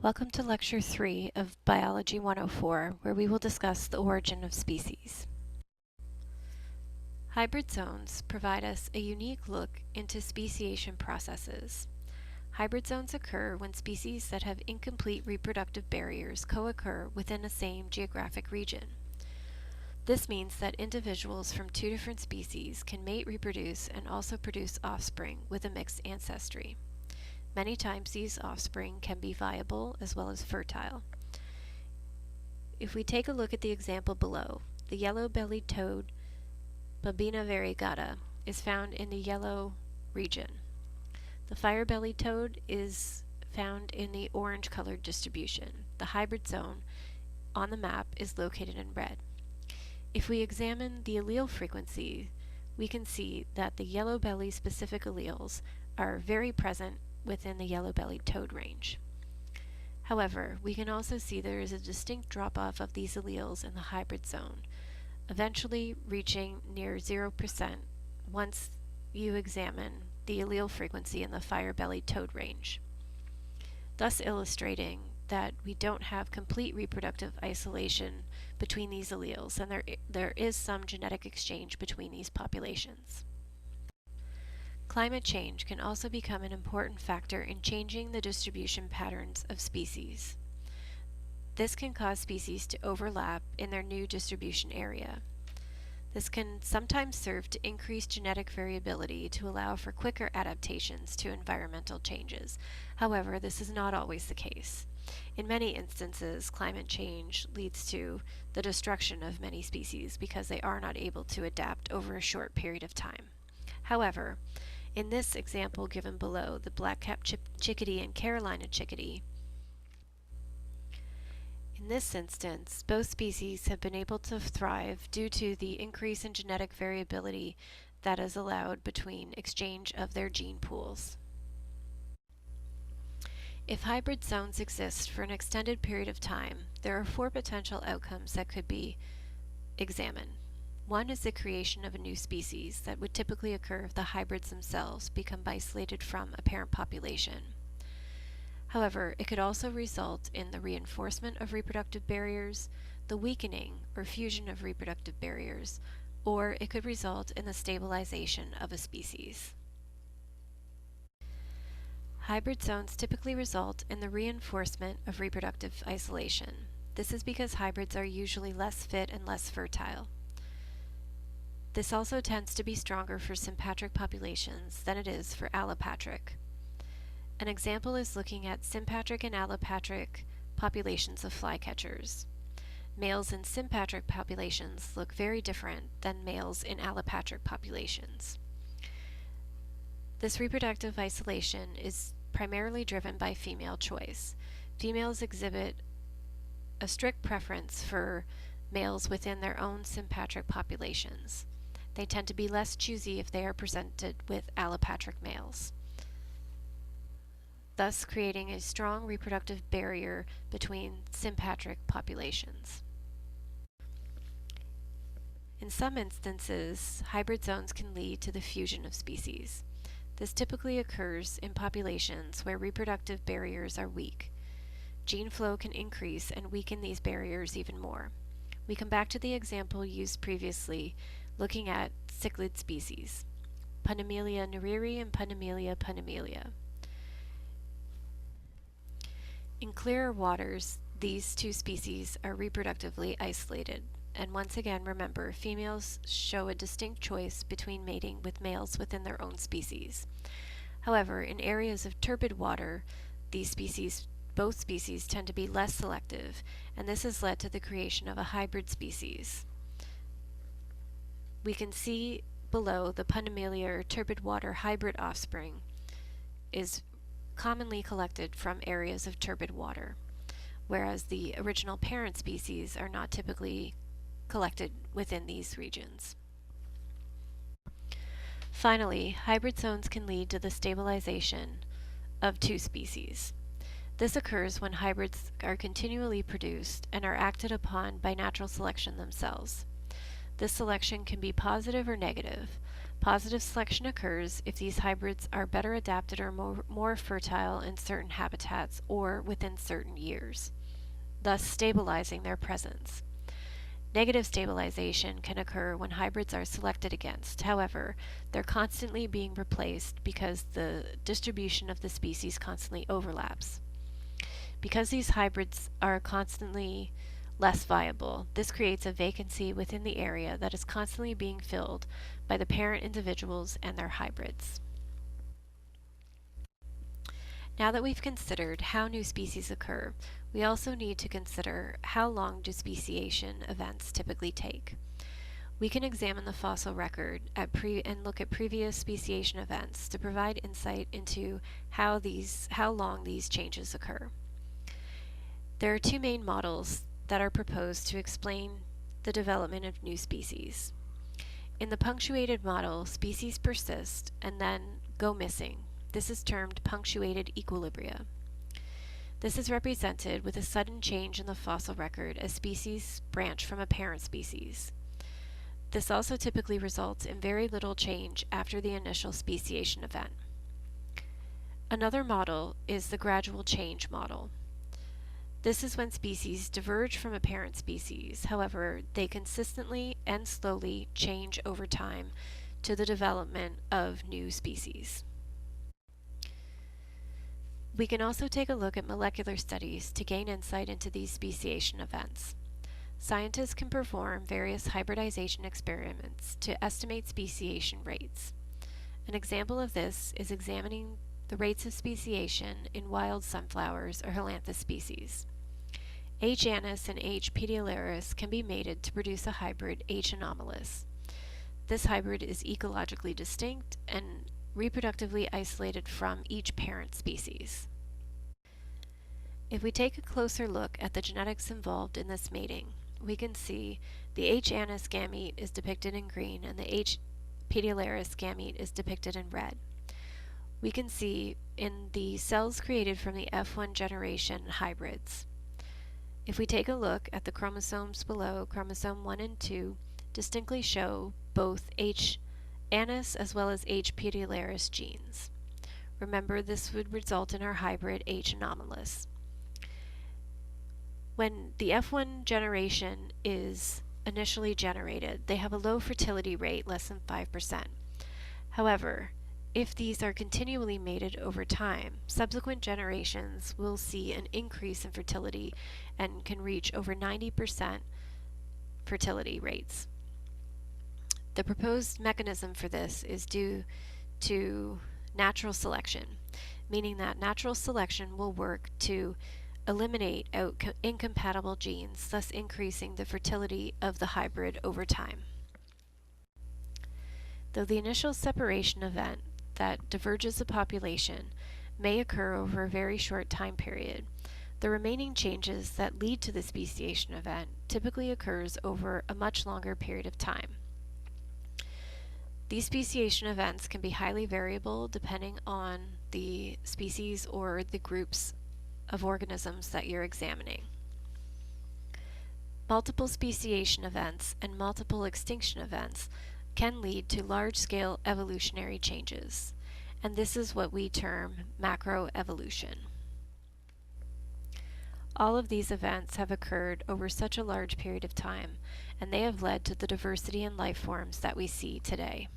Welcome to Lecture 3 of Biology 104, where we will discuss the origin of species. Hybrid zones provide us a unique look into speciation processes. Hybrid zones occur when species that have incomplete reproductive barriers co-occur within a same geographic region. This means that individuals from two different species can mate, reproduce, and also produce offspring with a mixed ancestry. Many times these offspring can be viable as well as fertile. If we take a look at the example below, the yellow-bellied toad, Bobina variegata, is found in the yellow region. The fire-bellied toad is found in the orange-colored distribution. The hybrid zone on the map is located in red. If we examine the allele frequency, we can see that the yellow-belly specific alleles are very present within the yellow-bellied toad range. However, we can also see there is a distinct drop-off of these alleles in the hybrid zone, eventually reaching near 0% once you examine the allele frequency in the fire-bellied toad range, thus illustrating that we don't have complete reproductive isolation between these alleles, and there is some genetic exchange between these populations. Climate change can also become an important factor in changing the distribution patterns of species. This can cause species to overlap in their new distribution area. This can sometimes serve to increase genetic variability to allow for quicker adaptations to environmental changes. However, this is not always the case. In many instances, climate change leads to the destruction of many species because they are not able to adapt over a short period of time. However, in this example given below, the black-capped chickadee and Carolina chickadee, in this instance, both species have been able to thrive due to the increase in genetic variability that is allowed between exchange of their gene pools. If hybrid zones exist for an extended period of time, there are four potential outcomes that could be examined. One is the creation of a new species that would typically occur if the hybrids themselves become isolated from a parent population. However, it could also result in the reinforcement of reproductive barriers, the weakening or fusion of reproductive barriers, or it could result in the stabilization of a species. Hybrid zones typically result in the reinforcement of reproductive isolation. This is because hybrids are usually less fit and less fertile. This also tends to be stronger for sympatric populations than it is for allopatric. An example is looking at sympatric and allopatric populations of flycatchers. Males in sympatric populations look very different than males in allopatric populations. This reproductive isolation is primarily driven by female choice. Females exhibit a strict preference for males within their own sympatric populations. They tend to be less choosy if they are presented with allopatric males, thus creating a strong reproductive barrier between sympatric populations. In some instances, hybrid zones can lead to the fusion of species. This typically occurs in populations where reproductive barriers are weak. Gene flow can increase and weaken these barriers even more. We come back to the example used previously, looking at cichlid species, Panamelia nereri and Panamelia panamelia. In clearer waters, these two species are reproductively isolated. And once again, remember, females show a distinct choice between mating with males within their own species. However, in areas of turbid water, both species tend to be less selective, and this has led to the creation of a hybrid species. We can see below the Panamelia or turbid water hybrid offspring is commonly collected from areas of turbid water, whereas the original parent species are not typically collected within these regions. Finally, hybrid zones can lead to the stabilization of two species. This occurs when hybrids are continually produced and are acted upon by natural selection themselves. This selection can be positive or negative. Positive selection occurs if these hybrids are better adapted or more fertile in certain habitats or within certain years, thus stabilizing their presence. Negative stabilization can occur when hybrids are selected against. However, they're constantly being replaced because the distribution of the species constantly overlaps. Because these hybrids are constantly less viable, this creates a vacancy within the area that is constantly being filled by the parent individuals and their hybrids. Now that we've considered how new species occur, we also need to consider how long do speciation events typically take. We can examine the fossil record and look at previous speciation events to provide insight into how long these changes occur. There are two main models that are proposed to explain the development of new species. In the punctuated model, species persist and then go missing. This is termed punctuated equilibria. This is represented with a sudden change in the fossil record as species branch from a parent species. This also typically results in very little change after the initial speciation event. Another model is the gradual change model. This is when species diverge from a parent species. However, they consistently and slowly change over time to the development of new species. We can also take a look at molecular studies to gain insight into these speciation events. Scientists can perform various hybridization experiments to estimate speciation rates. An example of this is examining the rates of speciation in wild sunflowers or Helanthus species. H. annis and H. petiolaris can be mated to produce a hybrid H. anomalous. This hybrid is ecologically distinct and reproductively isolated from each parent species. If we take a closer look at the genetics involved in this mating, we can see the H. annis gamete is depicted in green and the H. petiolaris gamete is depicted in red. We can see in the cells created from the F1 generation hybrids. If we take a look at the chromosomes below, chromosome 1 and 2 distinctly show both H. annis as well as H. petiolaris genes. Remember, this would result in our hybrid H. anomalous. When the F1 generation is initially generated, they have a low fertility rate, less than 5%. However, if these are continually mated over time, subsequent generations will see an increase in fertility and can reach over 90% fertility rates. The proposed mechanism for this is due to natural selection, meaning that natural selection will work to eliminate incompatible genes, thus increasing the fertility of the hybrid over time. Though the initial separation event that diverges a population may occur over a very short time period, the remaining changes that lead to the speciation event typically occurs over a much longer period of time. These speciation events can be highly variable depending on the species or the groups of organisms that you're examining. Multiple speciation events and multiple extinction events can lead to large-scale evolutionary changes, and this is what we term macroevolution. All of these events have occurred over such a large period of time, and they have led to the diversity in life forms that we see today.